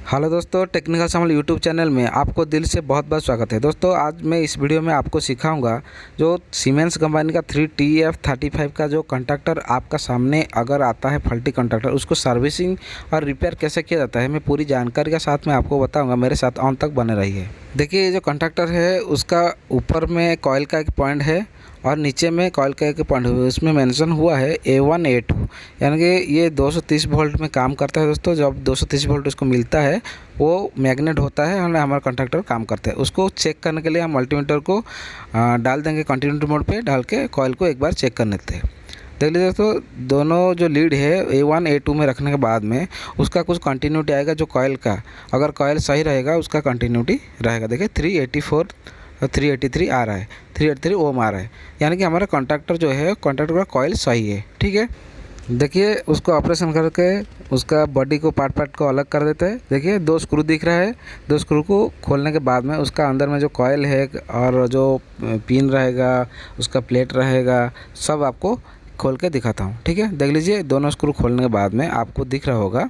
Hello दोस्तों, technical संभल YouTube channel में आपको दिल से बहुत बहुत स्वागत है। दोस्तों आज मैं इस वीडियो में आपको सिखाऊंगा जो सीमेंस कंपनी का 3TF35 का जो कंडक्टर आपका सामने अगर आता है फल्टी कंडक्टर, उसको सर्विसिंग और रिपेयर कैसे किया जाता है मैं पूरी जानकारी के साथ में आपको बताऊंगा। मेरे साथ अंत तक बने रहिए। देखिए ये जो कंडक्टर है उसका ऊपर में कॉइल का एक पॉइंट है और नीचे में कॉइल का एक पॉइंट हुआ है। उसमें मेंशन हुआ है A1 A2, यानी कि ये 230 वोल्ट में काम करता है। दोस्तों जब 230 वोल्ट उसको मिलता है वो मैग्नेट होता है और हमारा कंडक्टर काम करता है। उसको चेक करने के लिए हम मल्टीमीटर को डाल देंगे कंटिन्यूटी मोड पे, डाल के कॉइल को एक बार चेक कर लेते हैं। देख लीजिए दोस्तों, दोनों जो लीड है A1 A2 में रखने के बाद में उसका कुछ कंटिन्यूटी आएगा जो कॉइल का, अगर कॉइल सही रहेगा उसका कंटिन्यूटी रहेगा। देखिए 384 और 383 आ रहा है, 383 ओम आ रहा है, यानी कि हमारा कंडक्टर जो है कंडक्टर का कॉइल सही है। ठीक है, देखिए उसको ऑपरेशन करके उसका बॉडी को पार्ट को अलग कर देते हैं। देखिए 2 स्क्रू दिख रहा है, 2 स्क्रू को खोलने के बाद में उसका अंदर में जो कॉइल है और जो पिन रहेगा, उसका प्लेट रहेगा, सब आपको खोल के दिखाता हूँ। ठीक है, देख लीजिए दोनों स्क्रू खोलने के बाद में आपको दिख रहा होगा।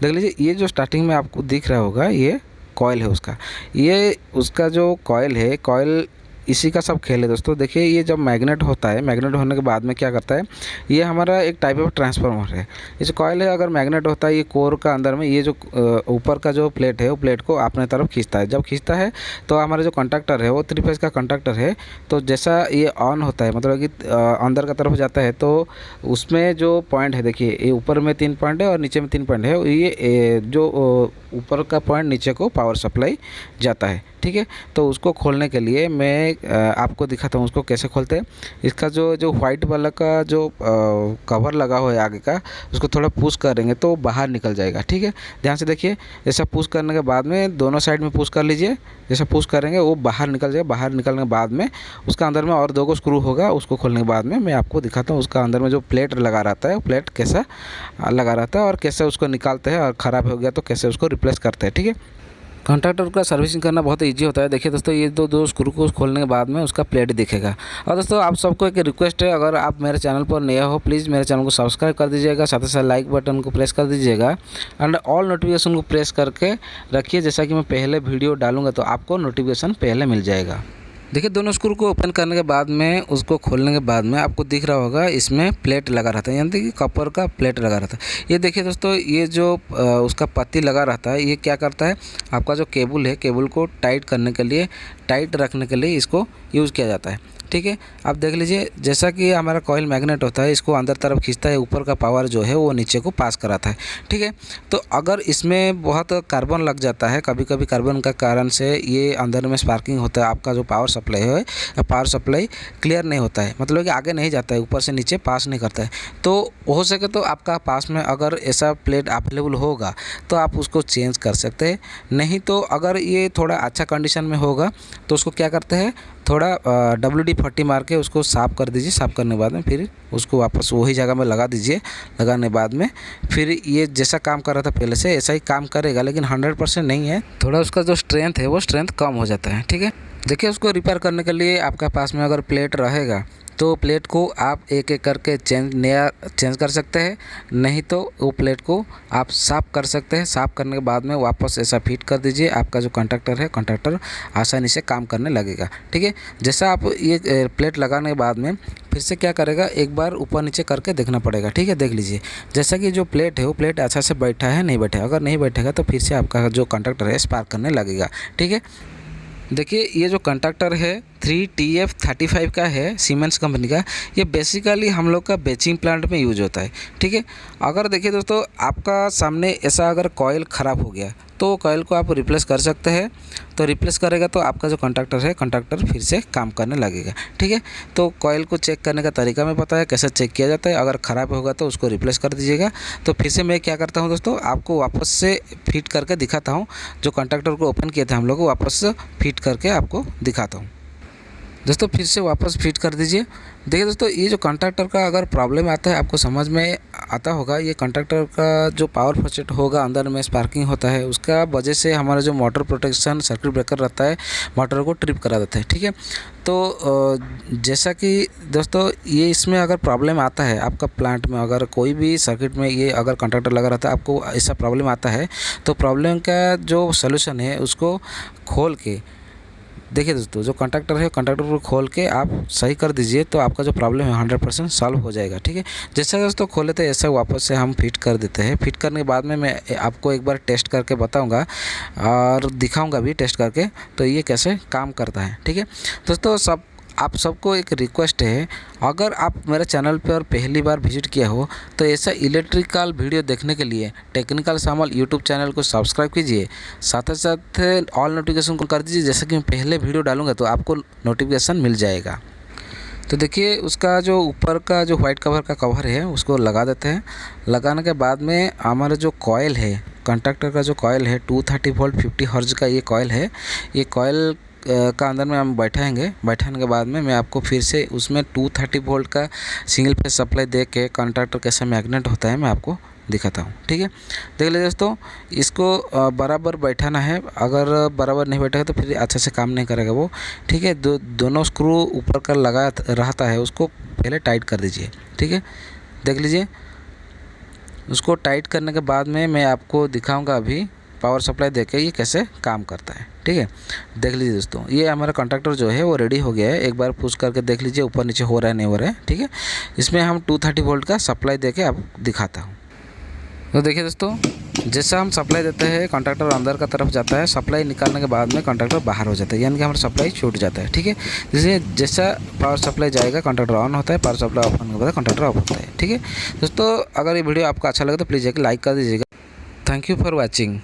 देख लीजिए ये जो स्टार्टिंग में आपको दिख रहा होगा ये कॉइल है उसका, ये उसका जो कॉइल है, कॉइल इसी का सब खेल है दोस्तों। देखिए ये जब मैग्नेट होता है, मैग्नेट होने के बाद में क्या करता है, ये हमारा एक टाइप ऑफ ट्रांसफार्मर है। इस कॉइल है अगर मैग्नेट होता है, ये कोर का अंदर में ये जो ऊपर का जो प्लेट है वो प्लेट को अपने तरफ खींचता है। जब खींचता है तो हमारा जो कंडक्टर है वो 3 फेज का कंडक्टर है, तो जैसा ये ऑन होता है मतलब कि अंदर का तरफ जाता है तो उसमें जो पॉइंट है, देखिए ये ऊपर में 3 पॉइंट है और नीचे में 3 पॉइंट है। ये जो ऊपर का पॉइंट नीचे को पावर सप्लाई जाता है। ठीक है, तो उसको खोलने के लिए मैं आपको दिखाता हूँ उसको कैसे खोलते हैं। इसका जो वाइट वाला का जो कवर लगा हुआ है आगे का, उसको थोड़ा पुश करेंगे तो बाहर निकल जाएगा। ठीक है, ध्यान से देखिए, जैसा पुश करने के बाद में दोनों साइड में पुश कर लीजिए। जैसा पुश करेंगे वो बाहर निकल जाएगा। बाहर निकलने के बाद में उसका अंदर में और 2 स्क्रू होगा, उसको खोलने के बाद में मैं आपको दिखाता हूँ उसका अंदर में जो प्लेट लगा रहता है वो प्लेट कैसा लगा रहता है और कैसे उसको निकालते हैं, और ख़राब हो गया तो कैसे उसको रिप्लेस करते हैं। ठीक है, कंडक्टर का सर्विसिंग करना बहुत इजी होता है। देखिए दोस्तों, ये दो स्क्रू को खोलने के बाद में उसका प्लेट दिखेगा। और दोस्तों आप सबको एक रिक्वेस्ट है, अगर आप मेरे चैनल पर नए हो प्लीज़ मेरे चैनल को सब्सक्राइब कर दीजिएगा, साथ ही साथ लाइक बटन को प्रेस कर दीजिएगा एंड ऑल नोटिफिकेशन को प्रेस करके रखिए, जैसा कि मैं पहले वीडियो डालूंगा तो आपको नोटिफिकेशन पहले मिल जाएगा। देखिए दोनों स्क्रू को ओपन करने के बाद में उसको खोलने के बाद में आपको दिख रहा होगा इसमें प्लेट लगा रहता है, यानी कि कॉपर का प्लेट लगा रहता है। ये देखिए दोस्तों, ये जो उसका पत्ती लगा रहता है ये क्या करता है, आपका जो केबल है केबल को टाइट करने के लिए, टाइट रखने के लिए इसको यूज़ किया जाता है। ठीक है, आप देख लीजिए जैसा कि हमारा कॉइल मैग्नेट होता है, इसको अंदर तरफ खींचता है, ऊपर का पावर जो है वो नीचे को पास कराता है। ठीक है, तो अगर इसमें बहुत कार्बन लग जाता है, कभी कभी कार्बन का कारण से ये अंदर में स्पार्किंग होता है, आपका जो पावर सप्लाई है पावर सप्लाई क्लियर नहीं होता है, मतलब कि आगे नहीं जाता है, ऊपर से नीचे पास नहीं करता है। तो हो सके तो आपका पास में अगर ऐसा प्लेट अवेलेबल होगा तो आप उसको चेंज कर सकते हैं। नहीं तो अगर ये थोड़ा अच्छा कंडीशन में होगा तो उसको क्या करते हैं, थोड़ा WD-40 मार के उसको साफ़ कर दीजिए। साफ़ करने के बाद में फिर उसको वापस वही जगह में लगा दीजिए। लगाने के बाद में फिर ये जैसा काम कर रहा था पहले से ऐसा ही काम करेगा, लेकिन 100% नहीं है, थोड़ा उसका जो स्ट्रेंथ है वो स्ट्रेंथ कम हो जाता है। ठीक है, देखिए उसको रिपेयर करने के लिए आपका पास में अगर प्लेट रहेगा तो प्लेट को आप एक एक करके नया चेंज कर सकते हैं, नहीं तो वो प्लेट को आप साफ़ कर सकते हैं। साफ़ करने के बाद में वापस ऐसा फिट कर दीजिए, आपका जो कंडक्टर है कंडक्टर आसानी से काम करने लगेगा। ठीक है, जैसा आप ये प्लेट लगाने के बाद में फिर से क्या करेगा, एक बार ऊपर नीचे करके देखना पड़ेगा। ठीक है, देख लीजिए जैसा कि जो प्लेट है वो प्लेट अच्छा से बैठा है नहीं बैठा है, अगर नहीं बैठेगा तो फिर से आपका जो कंडक्टर है स्पार्क करने लगेगा। ठीक है, देखिए ये जो कंडक्टर है 3TF35 का है सीमेंस कंपनी का, ये बेसिकली हम लोग का बेचिंग प्लांट में यूज होता है। ठीक है, अगर देखिए दोस्तों आपका सामने ऐसा अगर कॉइल ख़राब हो गया तो कॉइल को आप रिप्लेस कर सकते हैं, तो रिप्लेस करेगा तो आपका जो कंडक्टर है कंडक्टर फिर से काम करने लगेगा। ठीक है, तो कॉइल को चेक करने का तरीका मैं पता है कैसे चेक किया जाता है। अगर ख़राब होगा तो उसको रिप्लेस कर दीजिएगा। तो फिर से मैं क्या करता हूँ दोस्तों, आपको वापस से फिट करके दिखाता हूँ। जो कंडक्टर को ओपन किया था हम लोग को वापस से फिट करके आपको दिखाता हूँ। दोस्तों फिर से वापस फिट कर दीजिए। देखिए दोस्तों, ये जो कंडक्टर का अगर प्रॉब्लम आता है, आपको समझ में आता होगा, ये कंडक्टर का जो पावर फॉसेट होगा, अंदर में स्पार्किंग होता है, उसका वजह से हमारा जो मोटर प्रोटेक्शन सर्किट ब्रेकर रहता है, मोटर को ट्रिप करा देता है। ठीक है, तो जैसा कि दोस्तों ये इसमें अगर प्रॉब्लम आता है आपका प्लांट में, अगर कोई भी सर्किट में ये अगर कंडक्टर लगा रहता है, आपको ऐसा प्रॉब्लम आता है, तो प्रॉब्लम का जो सलूशन है उसको खोल के देखिए दोस्तों, जो कंडक्टर है कंडक्टर को खोल के आप सही कर दीजिए, तो आपका जो प्रॉब्लम है 100% सॉल्व हो जाएगा। ठीक है, जैसा दोस्तों खोले थे ऐसा वापस से हम फिट कर देते हैं। फिट करने के बाद में मैं आपको एक बार टेस्ट करके बताऊंगा और दिखाऊंगा भी टेस्ट करके, तो ये कैसे काम करता है। ठीक है दोस्तों, आप सबको एक रिक्वेस्ट है, अगर आप मेरे चैनल पर पहली बार विजिट किया हो तो ऐसा इलेक्ट्रिकल वीडियो देखने के लिए टेक्निकल सामल यूट्यूब चैनल को सब्सक्राइब कीजिए, साथ ही साथ ऑल नोटिफिकेशन को कर दीजिए, जैसे कि मैं पहले वीडियो डालूंगा तो आपको नोटिफिकेशन मिल जाएगा। तो देखिए, उसका जो ऊपर का जो वाइट कवर है उसको लगा देते हैं। लगाने के बाद में हमारा जो कॉयल है, कंडक्टर का जो कॉयल है 230 वोल्ट 50 हर्ट्ज का ये कॉयल है, ये कॉयल का अंदर में हम बैठाने के बाद में मैं आपको फिर से उसमें 230 वोल्ट का सिंगल फेज सप्लाई दे के कंडक्टर कैसा मैग्नेट होता है मैं आपको दिखाता हूँ। ठीक है, देख लीजिए दोस्तों, इसको बराबर बैठाना है, अगर बराबर नहीं बैठेगा तो फिर अच्छे से काम नहीं करेगा वो। ठीक है, दोनों स्क्रू ऊपर का लगा रहता है, उसको पहले टाइट कर दीजिए। ठीक है, देख लीजिए, उसको टाइट करने के बाद में मैं आपको दिखाऊंगा अभी पावर सप्लाई देके ये कैसे काम करता है। ठीक है, देख लीजिए दोस्तों, ये हमारा कंडक्टर जो है वो रेडी हो गया है। एक बार पुश करके देख लीजिए ऊपर नीचे हो रहा है नहीं हो रहा है। ठीक है, इसमें हम 230 वोल्ट का सप्लाई देके आपको दिखाता हूँ। तो देखिए दोस्तों, जैसा हम सप्लाई देते हैं कंडक्टर अंदर का तरफ जाता है, सप्लाई निकालने के बाद में कंडक्टर बाहर हो जाता है, यानी कि हमारा सप्लाई छूट जाता है। ठीक है, इसलिए जैसा पावर सप्लाई जाएगा कंडक्टर ऑन होता है, पावर सप्लाई ऑफ होने के बाद कंडक्टर ऑफ होता है। ठीक है दोस्तों, अगर ये वीडियो आपको अच्छा लगे तो प्लीज़ एक लाइक कर दीजिएगा। Thank you for watching.